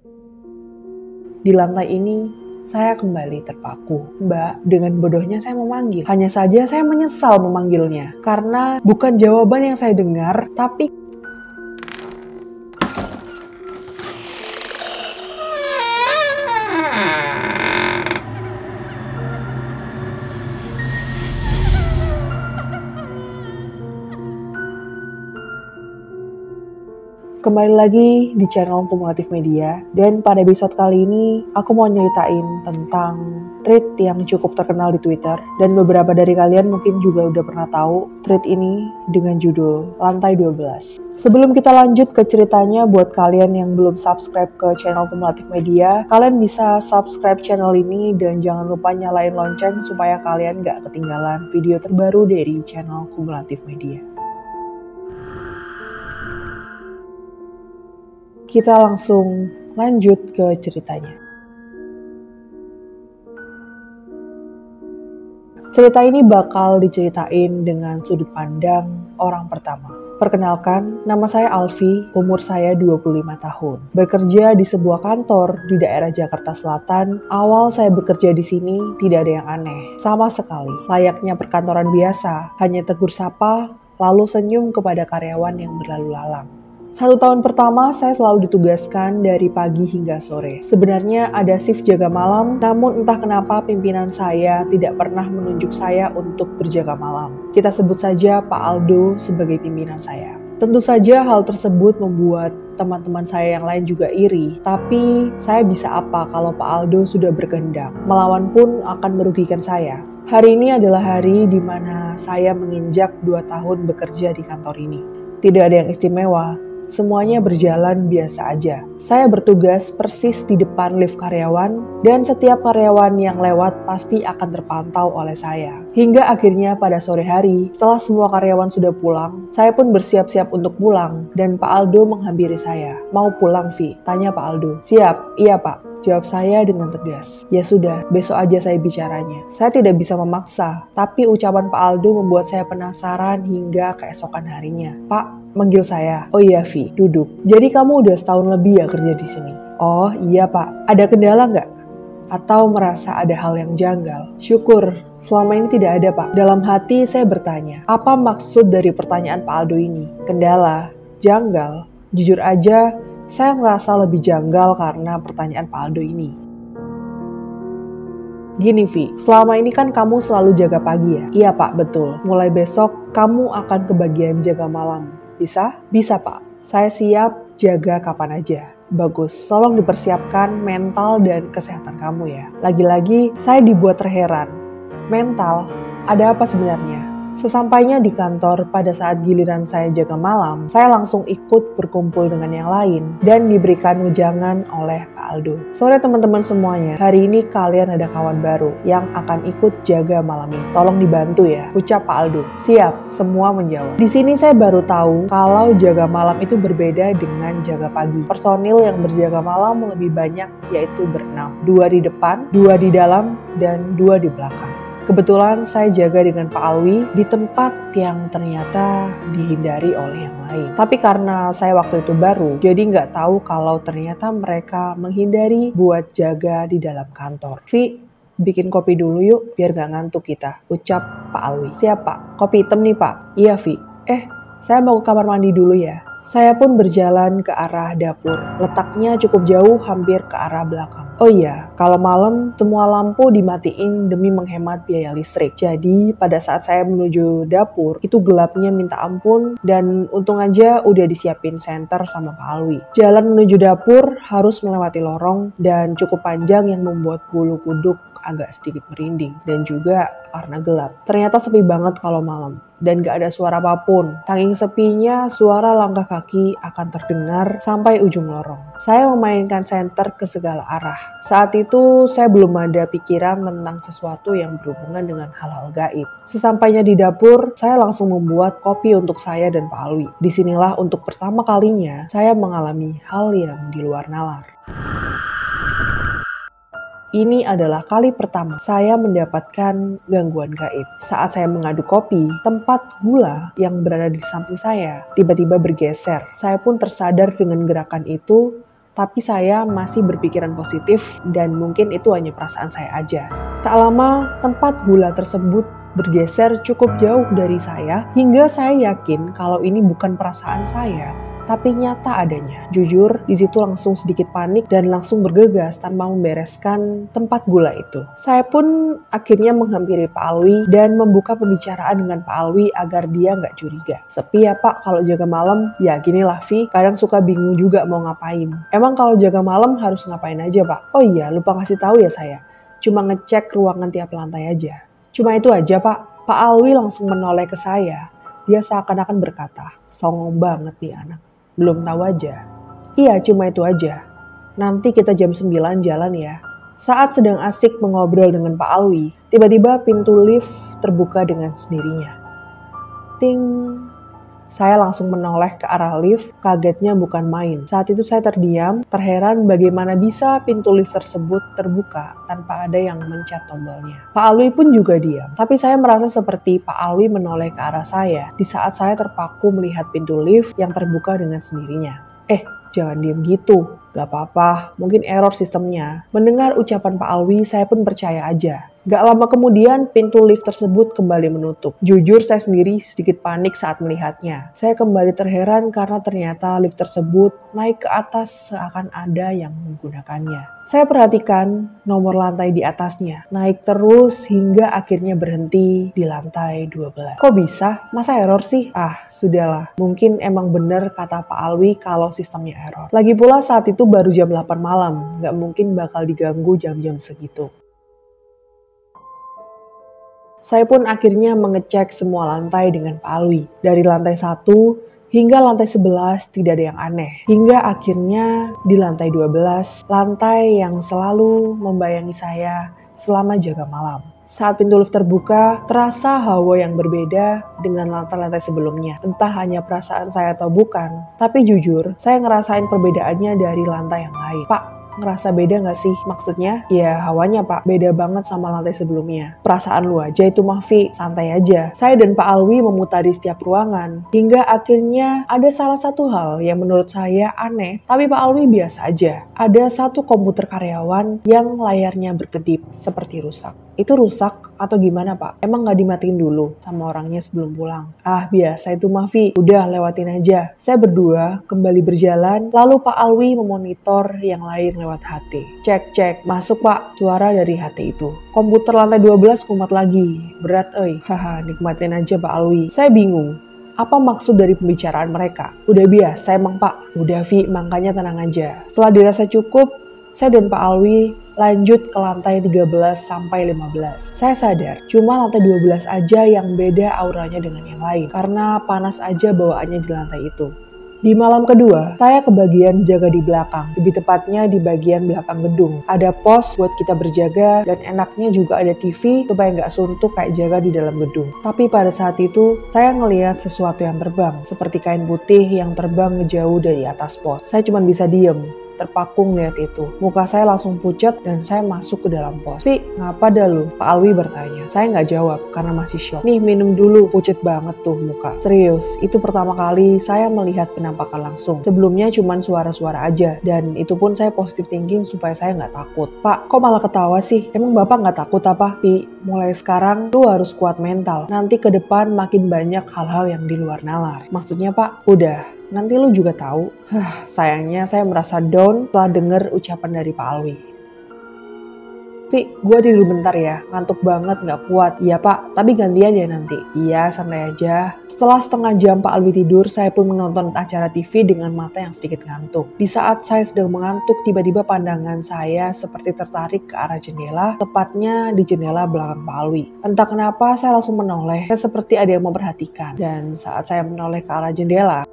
Di lantai ini, saya kembali terpaku. Mbak, dengan bodohnya saya memanggil. Hanya saja saya menyesal memanggilnya. Karena bukan jawaban yang saya dengar, tapi kembali lagi di channel Kumulatif Media, dan pada episode kali ini aku mau nyeritain tentang thread yang cukup terkenal di Twitter, dan beberapa dari kalian mungkin juga udah pernah tahu thread ini dengan judul Lantai 12. Sebelum kita lanjut ke ceritanya, buat kalian yang belum subscribe ke channel Kumulatif Media, kalian bisa subscribe channel ini dan jangan lupa nyalain lonceng supaya kalian gak ketinggalan video terbaru dari channel Kumulatif Media. Kita langsung lanjut ke ceritanya. Cerita ini bakal diceritain dengan sudut pandang orang pertama. Perkenalkan, nama saya Alfi, umur saya 25 tahun. Bekerja di sebuah kantor di daerah Jakarta Selatan. Awal saya bekerja di sini tidak ada yang aneh, sama sekali. Layaknya perkantoran biasa, hanya tegur sapa, lalu senyum kepada karyawan yang berlalu lalang. 1 tahun pertama saya selalu ditugaskan dari pagi hingga sore. Sebenarnya ada shift jaga malam, namun entah kenapa pimpinan saya tidak pernah menunjuk saya untuk berjaga malam. Kita sebut saja Pak Aldo sebagai pimpinan saya. Tentu saja hal tersebut membuat teman-teman saya yang lain juga iri. Tapi saya bisa apa kalau Pak Aldo sudah berkehendak? Melawan pun akan merugikan saya. Hari ini adalah hari di mana saya menginjak 2 tahun bekerja di kantor ini. Tidak ada yang istimewa. Semuanya berjalan biasa aja. Saya bertugas persis di depan lift karyawan, dan setiap karyawan yang lewat pasti akan terpantau oleh saya. Hingga akhirnya pada sore hari, setelah semua karyawan sudah pulang, saya pun bersiap-siap untuk pulang, dan Pak Aldo menghampiri saya. "Mau pulang, Vi?" tanya Pak Aldo. "Siap, iya Pak," jawab saya dengan tegas. "Ya sudah, besok aja saya bicaranya." Saya tidak bisa memaksa, tapi ucapan Pak Aldo membuat saya penasaran hingga keesokan harinya. "Pak," manggil saya. "Oh iya Vi, duduk. Jadi kamu udah setahun lebih ya kerja di sini?" "Oh iya Pak." "Ada kendala nggak? Atau merasa ada hal yang janggal?" "Syukur, selama ini tidak ada Pak." Dalam hati saya bertanya, apa maksud dari pertanyaan Pak Aldo ini? Kendala? Janggal? Jujur aja, saya merasa lebih janggal karena pertanyaan Pak Aldo ini. "Gini Vi, selama ini kan kamu selalu jaga pagi ya?" "Iya Pak, betul. Mulai besok kamu akan kebagian jaga malam. Bisa?" "Bisa Pak. Saya siap jaga kapan aja." "Bagus, tolong dipersiapkan mental dan kesehatan kamu ya." Lagi-lagi saya dibuat terheran. Mental? Ada apa sebenarnya? Sesampainya di kantor pada saat giliran saya jaga malam, saya langsung ikut berkumpul dengan yang lain dan diberikan wejangan oleh Pak Aldo. "Sore teman-teman semuanya, hari ini kalian ada kawan baru yang akan ikut jaga malam ini. Tolong dibantu ya," ucap Pak Aldo. "Siap," semua menjawab. Di sini saya baru tahu kalau jaga malam itu berbeda dengan jaga pagi. Personil yang berjaga malam lebih banyak, yaitu berenam. 2 di depan, 2 di dalam, dan 2 di belakang. Kebetulan saya jaga dengan Pak Alwi di tempat yang ternyata dihindari oleh yang lain. Tapi karena saya waktu itu baru, jadi nggak tahu kalau ternyata mereka menghindari buat jaga di dalam kantor. "Vi, bikin kopi dulu yuk, biar nggak ngantuk kita," ucap Pak Alwi. "Siap Pak, kopi hitam nih Pak." "Iya Vi." Saya mau ke kamar mandi dulu ya." Saya pun berjalan ke arah dapur. Letaknya cukup jauh, hampir ke arah belakang. Oh iya, kalau malam semua lampu dimatiin demi menghemat biaya listrik. Jadi pada saat saya menuju dapur, itu gelapnya minta ampun, dan untung aja udah disiapin senter sama Pak Alwi. Jalan menuju dapur harus melewati lorong dan cukup panjang yang membuat bulu kuduk agak sedikit merinding, dan juga karena gelap. Ternyata sepi banget kalau malam, dan gak ada suara apapun. Saking sepinya, suara langkah kaki akan terdengar sampai ujung lorong. Saya memainkan senter ke segala arah. Saat itu, saya belum ada pikiran tentang sesuatu yang berhubungan dengan hal-hal gaib. Sesampainya di dapur, saya langsung membuat kopi untuk saya dan Pak Alwi. Disinilah untuk pertama kalinya, saya mengalami hal yang di luar nalar. Ini adalah kali pertama saya mendapatkan gangguan gaib. Saat saya mengaduk kopi, tempat gula yang berada di samping saya tiba-tiba bergeser. Saya pun tersadar dengan gerakan itu Tapi saya masih berpikiran positif dan mungkin itu hanya perasaan saya aja. Tak lama, tempat gula tersebut bergeser cukup jauh dari saya hingga saya yakin kalau ini bukan perasaan saya, tapi nyata adanya. Jujur, di situ langsung sedikit panik dan langsung bergegas tanpa membereskan tempat gula itu. Saya pun akhirnya menghampiri Pak Alwi dan membuka pembicaraan dengan Pak Alwi agar dia nggak curiga. Sepi ya Pak kalau jaga malam? Ya ginilah Vi, kadang suka bingung juga mau ngapain. Emang kalau jaga malam harus ngapain aja Pak? Oh iya, lupa ngasih tahu ya saya. Cuma ngecek ruangan tiap lantai aja. Cuma itu aja Pak. Pak Alwi langsung menoleh ke saya. Dia seakan-akan berkata, songong banget nih anak. Belum tahu aja. Iya, cuma itu aja. Nanti kita jam 9 jalan ya. Saat sedang asik mengobrol dengan Pak Alwi, tiba-tiba pintu lift terbuka dengan sendirinya. Ting. Saya langsung menoleh ke arah lift, kagetnya bukan main. Saat itu saya terdiam, terheran bagaimana bisa pintu lift tersebut terbuka tanpa ada yang mencet tombolnya. Pak Alwi pun juga diam, tapi saya merasa seperti Pak Alwi menoleh ke arah saya di saat saya terpaku melihat pintu lift yang terbuka dengan sendirinya. Jangan diam gitu, gak apa-apa, mungkin error sistemnya. Mendengar ucapan Pak Alwi, saya pun percaya aja. Gak lama kemudian, pintu lift tersebut kembali menutup. Jujur, saya sendiri sedikit panik saat melihatnya. Saya kembali terheran karena ternyata lift tersebut naik ke atas seakan ada yang menggunakannya. Saya perhatikan nomor lantai di atasnya, naik terus hingga akhirnya berhenti di lantai 12. Kok bisa? Masa error sih? Sudahlah. Mungkin emang bener kata Pak Alwi kalau sistemnya error. Lagi pula saat itu baru jam 8 malam, gak mungkin bakal diganggu jam-jam segitu. Saya pun akhirnya mengecek semua lantai dengan Pak Alwi. Dari lantai 1 hingga lantai 11 tidak ada yang aneh. Hingga akhirnya di lantai 12, lantai yang selalu membayangi saya selama jaga malam. Saat pintu lift terbuka, terasa hawa yang berbeda dengan lantai-lantai sebelumnya. Entah hanya perasaan saya atau bukan, tapi jujur, saya ngerasain perbedaannya dari lantai yang lain. Pak, ngerasa beda gak sih? Maksudnya, ya hawanya Pak, beda banget sama lantai sebelumnya. Perasaan lu aja itu mah Vi, santai aja. Saya dan Pak Alwi memutari setiap ruangan, hingga akhirnya ada salah satu hal yang menurut saya aneh, tapi Pak Alwi biasa aja. Ada satu komputer karyawan yang layarnya berkedip, seperti rusak. Itu rusak atau gimana Pak? Emang gak dimatiin dulu sama orangnya sebelum pulang? Biasa itu mah Vi, udah lewatin aja. Saya berdua kembali berjalan, lalu Pak Alwi memonitor yang lain lewat HT. Cek, masuk Pak, suara dari HT itu. Komputer lantai 12 kumat lagi, berat nikmatin aja Pak Alwi. Saya bingung, apa maksud dari pembicaraan mereka? Udah biasa emang Pak. Udah Vi, makanya tenang aja. Setelah dirasa cukup, saya dan Pak Alwi lanjut ke lantai 13 sampai 15. Saya sadar, cuma lantai 12 aja yang beda auranya dengan yang lain. Karena panas aja bawaannya di lantai itu. Di malam kedua, saya kebagian jaga di belakang. Lebih tepatnya di bagian belakang gedung. Ada pos buat kita berjaga dan enaknya juga ada TV supaya nggak suntuk kayak jaga di dalam gedung. Tapi pada saat itu, saya ngelihat sesuatu yang terbang. Seperti kain putih yang terbang ngejauh dari atas pos. Saya cuma bisa diem. Terpaku ngeliat itu. Muka saya langsung pucat dan saya masuk ke dalam pos. "Pi, ngapa dah lu?" Pak Alwi bertanya. Saya nggak jawab karena masih shock. "Nih, minum dulu." Pucat banget tuh muka. Serius, itu pertama kali saya melihat penampakan langsung. Sebelumnya cuman suara-suara aja. Dan itu pun saya positive thinking supaya saya nggak takut. "Pak, kok malah ketawa sih? Emang Bapak nggak takut apa?" "Pi, mulai sekarang lu harus kuat mental. Nanti ke depan makin banyak hal-hal yang di luar nalar." "Maksudnya Pak?" "Udah. Nanti lu juga tahu." Sayangnya saya merasa down setelah dengar ucapan dari Pak Alwi. "Pi, gue tidur bentar ya, ngantuk banget gak kuat." "Iya Pak, tapi gantian ya nanti." "Iya, santai aja." Setelah setengah jam Pak Alwi tidur, saya pun menonton acara TV dengan mata yang sedikit ngantuk. Di saat saya sedang mengantuk, tiba-tiba pandangan saya seperti tertarik ke arah jendela, tepatnya di jendela belakang Pak Alwi. Entah kenapa saya langsung menoleh, saya seperti ada yang memperhatikan. Dan saat saya menoleh ke arah jendela,